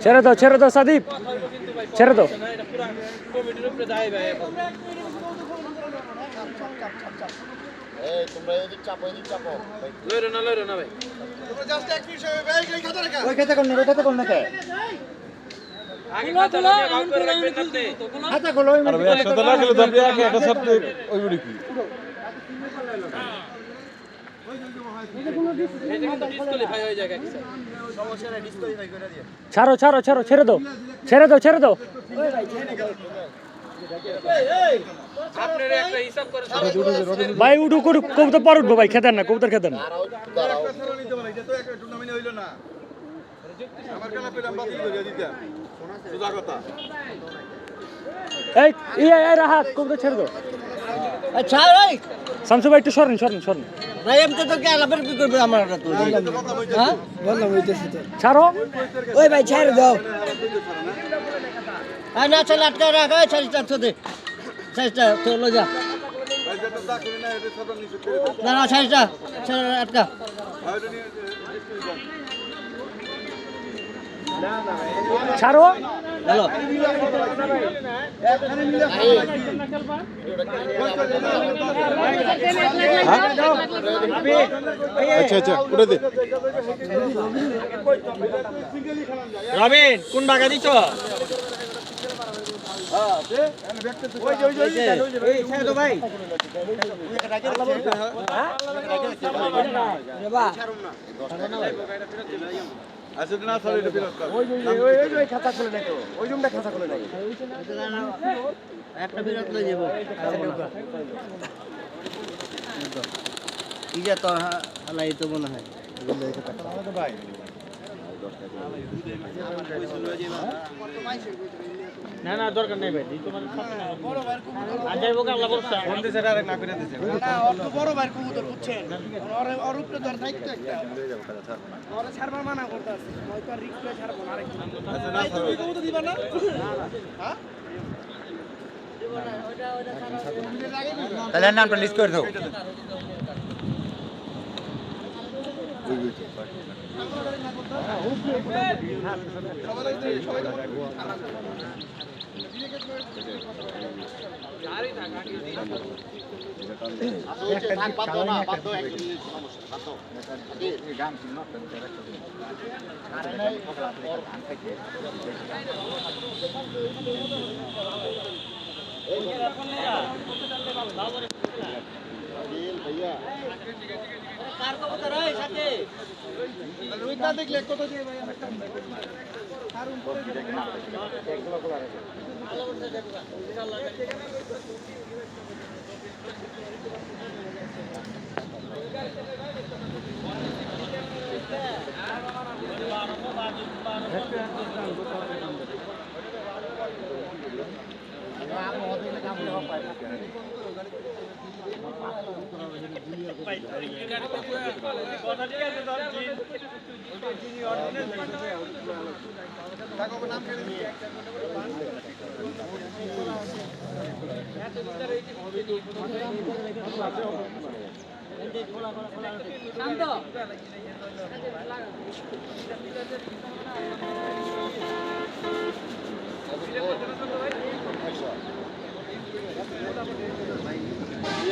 ছেড়ে দাও সাদীপ, ছেড়ে দাও। ছাড়ো ছাড়ো ছাড়ো, ছেড়ে দাও ছেড়ে দাও ছেড়ে দাও। ভাই উঠু করুক, কবুতর পর উঠবো ভাই, খেতেন না কবুতর, খেতেন না। এই রাহাত কবুতর ছেড়ে দাও। আচ্ছা ভাই শামসু ভাই একটু সরেন সরেন সরেন ভাই, এমনি তো কে আলাপের কি করবে আমার তো। হ্যাঁ বললাম হইতেছে তো, ছাড়ো ওই ভাই ছেড়ে দাও। আর না চলে আটকা রাখা, সাইজটা তো দে, সাইজটা তো লো যা। না না সাইজটা আটকা। ছাড়ো হ্যালো। আচ্ছা আচ্ছা করে দে। রবিন কোন বাগা দিছ? একটা বিরত লয়ে যাব ইজা তো হালাই তো মনে হয় ভাই। না না দরকার নাই ভাই, তোমার বড় ভাই কবুতর আজ যাইবো কাল্লা বলছা ফোন দিছে ডাইরেক্ট না করে দিছে না। অত বড় ভাই কবুতর বুঝছেন, ওর উপরে ধর দায়িত্ব একটা, ওরে ছাড়বার মানা করতেছে, হয়তো রিস্ক করে ছাড়বো না। আরেকটু আচ্ছা না তুমি কবুতর দিবা না? হ্যাঁ তাহলে নামটা লিস্ট করে দাও। দেখলে কত দিয়ে ভাই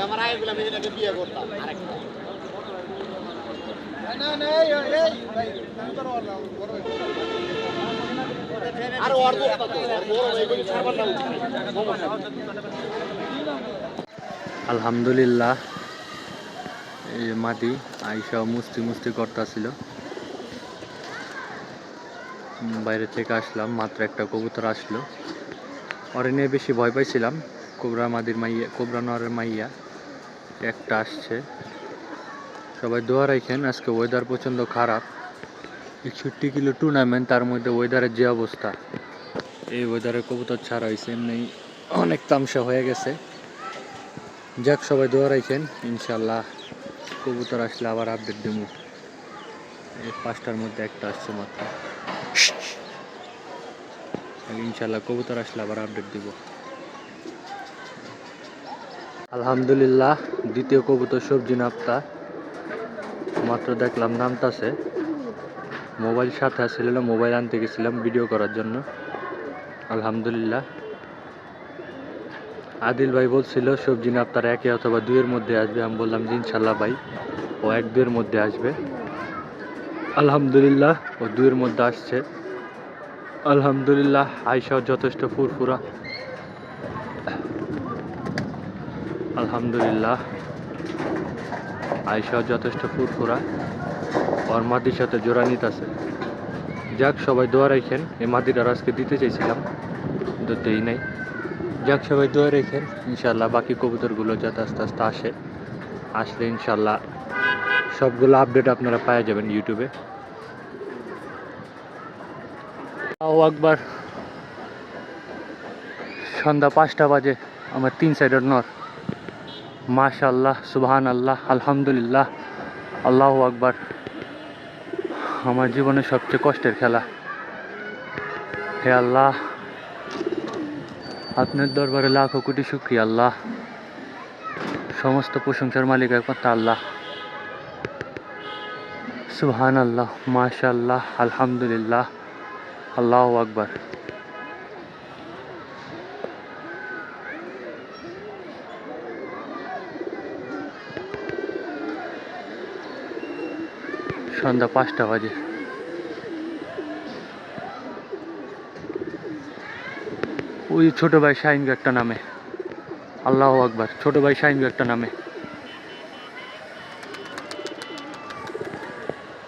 আমার আগে গুলা আমি এটাকে বিয়ে করতাম আরেকটা না না এই ভাই তোর বড় আর ওর দোস্ত তো বড় এগুলি ছাড়বার না উচিত। আলহামদুলিল্লাহ এই মাটি আইসা মুস্তি মুস্তি করতেছিল, বাইরে থেকে আসলাম মাত্র একটা কবুতর আসলো, ওরে নিয়ে বেশি ভয় পাইছিলাম। কোবরা মাদির মাইয়া, কোবরা নরের মাইয়া একটা আসছে। সবাই দোয়া রাখেন, আজকে ওয়েদার প্রচণ্ড খারাপ, 61 কিলো টুর্নামেন্ট, তার মধ্যে ওয়েদারের যে অবস্থা, এই ওয়েদারে কবুতর ছাড়া হয়েছে এমনি অনেক তামসা হয়ে গেছে। যাক সবাই দোয়া রাখেন, ইনশাল্লাহ কবুতর আসলে আবার আপডেট দেব। এই 5টার মধ্যে একটা আসছে মাত্র, ইনশাল্লাহ কবুতর আসলে আবার আপডেট দিব। আলহামদুলিল্লাহ দ্বিতীয় কবুতর সবজি নাপ্তা মাত্র দেখলাম নামতাছে। মোবাইল সাথে আসছিল না, মোবাইল আনতে গেছিলাম ভিডিও করার জন্য। আলহামদুলিল্লাহ আদিল ভাই বলছিল সবজি নাপ্তার 1 অথবা 2 এর মধ্যে আসবে। আমি বললাম যে ইনশাল্লাহ ভাই ও 1-2 এর মধ্যে আসবে। আলহামদুলিল্লাহ ও 2 এর মধ্যে আসছে। আলহামদুলিল্লাহ আয়সাও যথেষ্ট ফুরফুরা। আলহামদুলিল্লাহ আয়সাও যথেষ্ট ফুরফুরা। ওর মাদির সাথে জোড়া নিতেছে। যাক সবাই দোয়া রাখেন। এই মাদিটার আজকে দিতে চাইছিলাম কিন্তু দেই নাই। যাক সবাই দোয়া রাখেন ইনশাল্লাহ বাকি কবুতরগুলো যাতে আস্তে আস্তে আসলে ইনশাল্লাহ সবগুলো আপডেট আপনারা পেয়ে যাবেন ইউটিউবে। আল্লাহু আকবার। সন্ধ্যা 5টা বাজে। আমার 3 সাইডের নর। মাশাআল্লাহ সুবহানাল্লাহ আলহামদুলিল্লাহ আল্লাহু আকবার। আমার জীবনের সবচেয়ে কষ্টের খেলা। হে আল্লাহ আপনার দরবারে লাখো কোটি শুকরিয়া আল্লাহ। সমস্ত প্রশংসার মালিক একমাত্র আল্লাহ। সুবহানাল্লাহ মাশাআল্লাহ আলহামদুলিল্লাহ আল্লাহু আকবার। সন্ধ্যা 5টা বাজে। ওই ছোট ভাই শাহিন একটা নামে। আল্লাহু আকবার। ছোট ভাই শাহিন একটা নামে।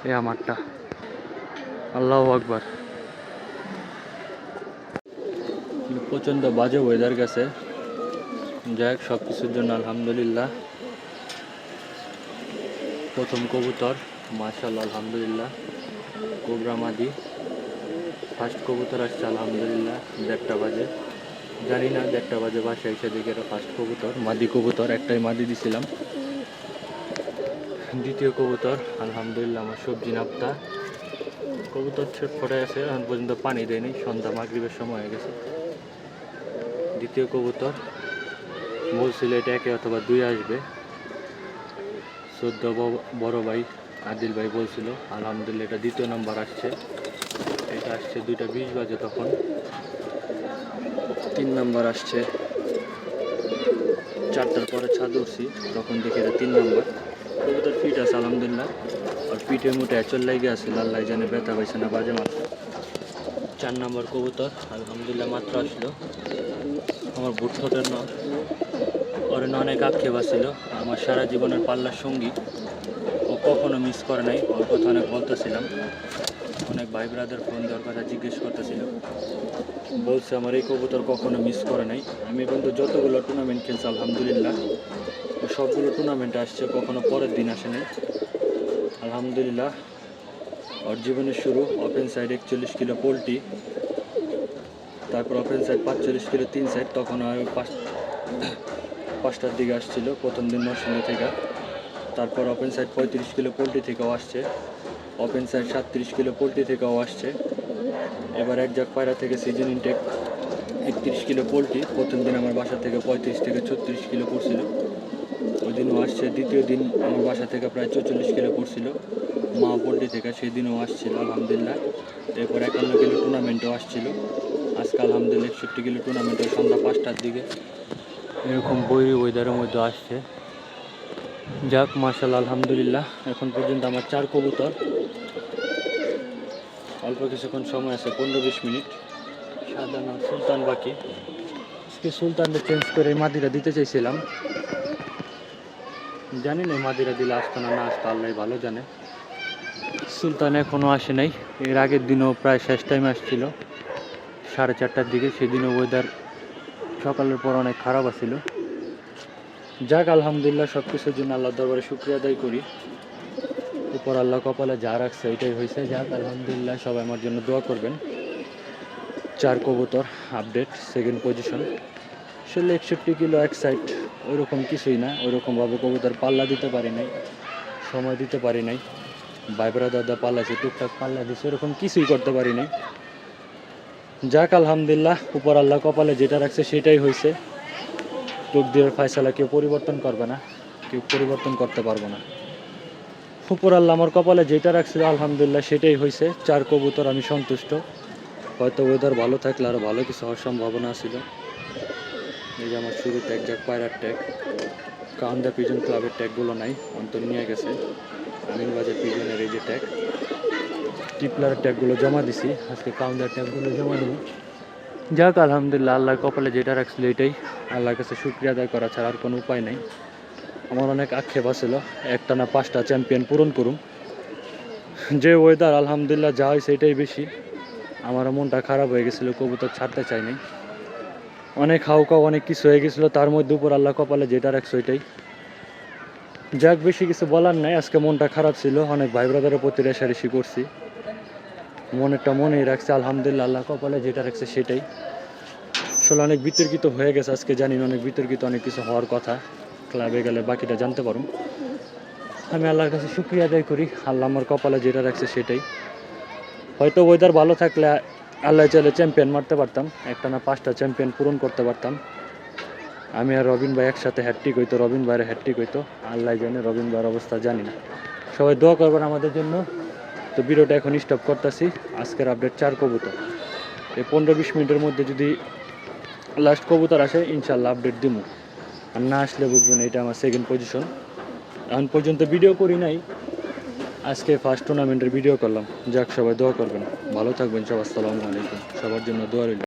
এ আমারটা। আল্লাহু আকবার। প্রচন্ড বাজে ওয়েদার গেছে। যাই হোক সব কিছুর জন্য আলহামদুলিল্লাহ। প্রথম কবুতর মাশাআল্লাহ আলহামদুলিল্লাহ কোবরা মাদি। ফার্স্ট কবুতর আসছে আলহামদুলিল্লাহ 1:30 বাজে। জানি না 1:30 বাজে বাসায় এসে দেখি এটা ফার্স্ট কবুতর মাদি কবুতর। একটাই মাদি দিছিলাম। দ্বিতীয় কবুতর আলহামদুলিল্লাহ আমার সবজি নাপ্তা। কবুতর ছটফটে আছে, এখন পর্যন্ত পানি দেয়নি। সন্ধ্যা মাগরিবের সময় হয়ে গেছে। দ্বিতীয় কবুতর বলছিল এটা 1 অথবা 2 আসবে। 14 বড় ভাই আদিল ভাই বলছিল। আলহামদুলিল্লাহ এটা দ্বিতীয় নাম্বার আসছে। এটা আসছে 2:20 বাজে তখন। 3 নাম্বার আসছে 4টার পরে ছাদ উঠছি তখন দেখি এটা 3 নাম্বার। কবুতর ফিট আছে আলহামদুলিল্লাহ। আর পিঠে মুঠে এচল লাগে আছে, আল্লাহ জানে ব্যথা পাইছে না বাজে মাত্র। 4 নাম্বার কবুতর আলহামদুলিল্লাহ মাত্র আসলো। আমার বুট ঠোঁটের নর। ওর অনেক আক্ষেপ ছিল। আমার সারা জীবনের পাল্লার সঙ্গী। ও কখনো মিস করে নাই। ওর কথা অনেক বলতেছিলাম। অনেক ভাই ব্রাদার ফোন দেওয়ার কথা জিজ্ঞেস করতেছিল। বলছে আমার এই কবুতর কখনো মিস করে নাই। আমি কিন্তু যতগুলো টুর্নামেন্ট খেলছি আলহামদুলিল্লাহ সবগুলো টুর্নামেন্টে আসছে, কখনো পরের দিন আসে নাই আলহামদুলিল্লাহ। ওর জীবনের শুরু ওপেন সাইড 41 কিলো পোলট্রি, তারপর ওপেন সাইড 45 কিলো 3 সাইড। তখন আর 5টার দিকে আসছিল প্রথম দিন নরসিংহ থেকে। তারপর ওপেন সাইড 35 কিলো পোলট্রি থেকেও আসছে। ওপেন সাইড 37 কিলো পোলট্রি থেকেও আসছে। এবার এক জাক পায়রা থেকে সিজন ইনটেক 31 কিলো পোলট্রি। প্রথম দিন আমার বাসা থেকে 35 থেকে 36 কিলো পড়ছিল। ওই দিনও আসছে। দ্বিতীয় দিন আমার বাসা থেকে প্রায় 44 কিলো পড়ছিল মা পোলট্রি থেকে, সেই দিনও আসছিল আলহামদুলিল্লাহ। এরপর 51 কিলো টুর্নামেন্টও আসছিল। আজকে আলহামদুলিল্লাহ 61 কিলো টুর্নামেন্টও সন্ধ্যা 5টার দিকে এরকম বৈরী ওয়েদারের মধ্যে আসছে। যাক মাশাআল্লাহ আলহামদুলিল্লাহ। এখন পর্যন্ত আমার 4 কবুতর। অল্প কিছুক্ষণ সময় আছে, 15-20 মিনিট। সাধারণ সুলতান বাকি। আজকে সুলতানকে চেঞ্জ করে মাদিরা দিতে চাইছিলাম। জানি না মাদিরা দিলে আসতো না আসতো, আল্লাহ ভালো জানে। সুলতান এখনও আসে নাই। এর আগের দিনও প্রায় শেষ টাইম আসছিল 4:30টার দিকে। সেদিনও ওয়েদার সকালের পর অনেক খারাপ আছিল। যাক আলহামদুলিল্লাহ সব কিছুর জন্য আল্লাহর দরবারে শুকরিয়া আদায় করি। উপর আল্লাহ কপালে যা রাখছে এটাই হয়েছে। যাক আলহামদুলিল্লাহ সবাই আমার জন্য দোয়া করবেন। 4 কবুতর আপডেট সেকেন্ড পজিশন। আসলে 61 কিলো এক সাইড ওইরকম কিছুই না। ওইরকমভাবে কবুতর পাল্লা দিতে পারি নাই, সময় দিতে পারি নাই। ভাইব্রা দাদা পাল্লাছে, টুকটাক পাল্লা দিচ্ছে, ওরকম কিছুই করতে পারি নাই। যাক আলহামদুলিল্লাহ উপর আল্লাহ কপালে যেটা রাখছে সেটাই হয়েছে। তকদিরের ফয়সালা কেউ পরিবর্তন করবে না, কেউ পরিবর্তন করতে পারবো না। উপর আল্লাহ আমার কপালে যেটা রাখছিল আলহামদুলিল্লাহ সেটাই হয়েছে। 4 কবুতর, আমি সন্তুষ্ট। হয়তো ওয়েদার ভালো থাকলে আরও ভালো কিছু হওয়ার সম্ভাবনা ছিল। এই যে আমার শুরু ট্যাগ, যাক পায়রার ট্যাগ, কাউন্ডা পিজন ক্লাবের ট্যাগগুলো নাই, অন্তর নিয়ে গেছে। আমিনবাজার পিজনের এই যে ট্যাগ, টিপলার ট্যাগগুলো জমা দিছি, আজকে কাউন্ডার ট্যাগগুলো জমা দেবো। যাক আলহামদুলিল্লাহ, আল্লাহর কপালে যেটা রাখছিল এটাই। আল্লাহর কাছে শুকরিয়া আদায় করা ছাড়া আর কোনো উপায় নেই। আমার অনেক আক্ষেপ আছিল একটা না 5টা চ্যাম্পিয়ন পূরণ করুম। যে ওয়েদার আলহামদুলিল্লাহ যা হয়েছে এটাই বেশি। আমার মনটা খারাপ হয়ে গেছিলো, কবুতর ছাড়তে চাইনি। অনেক হাউকাও অনেক কিছু হয়ে গেছিলো, তার মধ্যে উপর আল্লাহ কপালে যেটা রাখছে ওইটাই। যাক, বেশি কিছু বলার নাই। আজকে মনটা খারাপ ছিল, অনেক ভাই ব্রাদারের প্রতি রেশারেশি করছি, মনেরটা মনেই রাখছে। আলহামদুলিল্লাহ, আল্লাহ কপালে যেটা রাখছে সেটাই। আসলে অনেক বিতর্কিত হয়ে গেছে আজকে, জানি না, অনেক বিতর্কিত, অনেক কিছু হওয়ার কথা। ক্লাবে গেলে বাকিটা জানতে পারুম। আমি আল্লাহর কাছে শুকরিয়া আদায় করি, আল্লাহ আমার কপালে যেটা রাখছে সেটাই। হয়তো ওয়েদার ভালো থাকলে আল্লাহ চাইলে চ্যাম্পিয়ন মারতে পারতাম, একটা না 5টা চ্যাম্পিয়ন পূরণ করতে পারতাম। আমি আর রবিন ভাই একসাথে হ্যাটট্রিক হইতো, রবিন ভাইয়ের হ্যাটট্রিক হইতো। আল্লাহ জানে, রবিন ভাইয়ের অবস্থা জানি না। সবাই দোয়া করবেন আমাদের জন্য। তো ভিডিওটা এখন স্টপ করতেছি। আজকের আপডেট 4 কবুতর। এই 15-20 মিনিটের মধ্যে যদি লাস্ট কবুতর আসে ইনশাল্লাহ আপডেট দিব। আর না আসলে বুঝবেন এটা আমার সেকেন্ড পজিশন। এখন পর্যন্ত ভিডিও করি নাই, আজকে ফার্স্ট টুর্নামেন্টের ভিডিও করলাম। যাক, সবাই দোয়া করবেন, ভালো থাকবেন সব। আসসালামু আলাইকুম, সবার জন্য দোয়া রইল।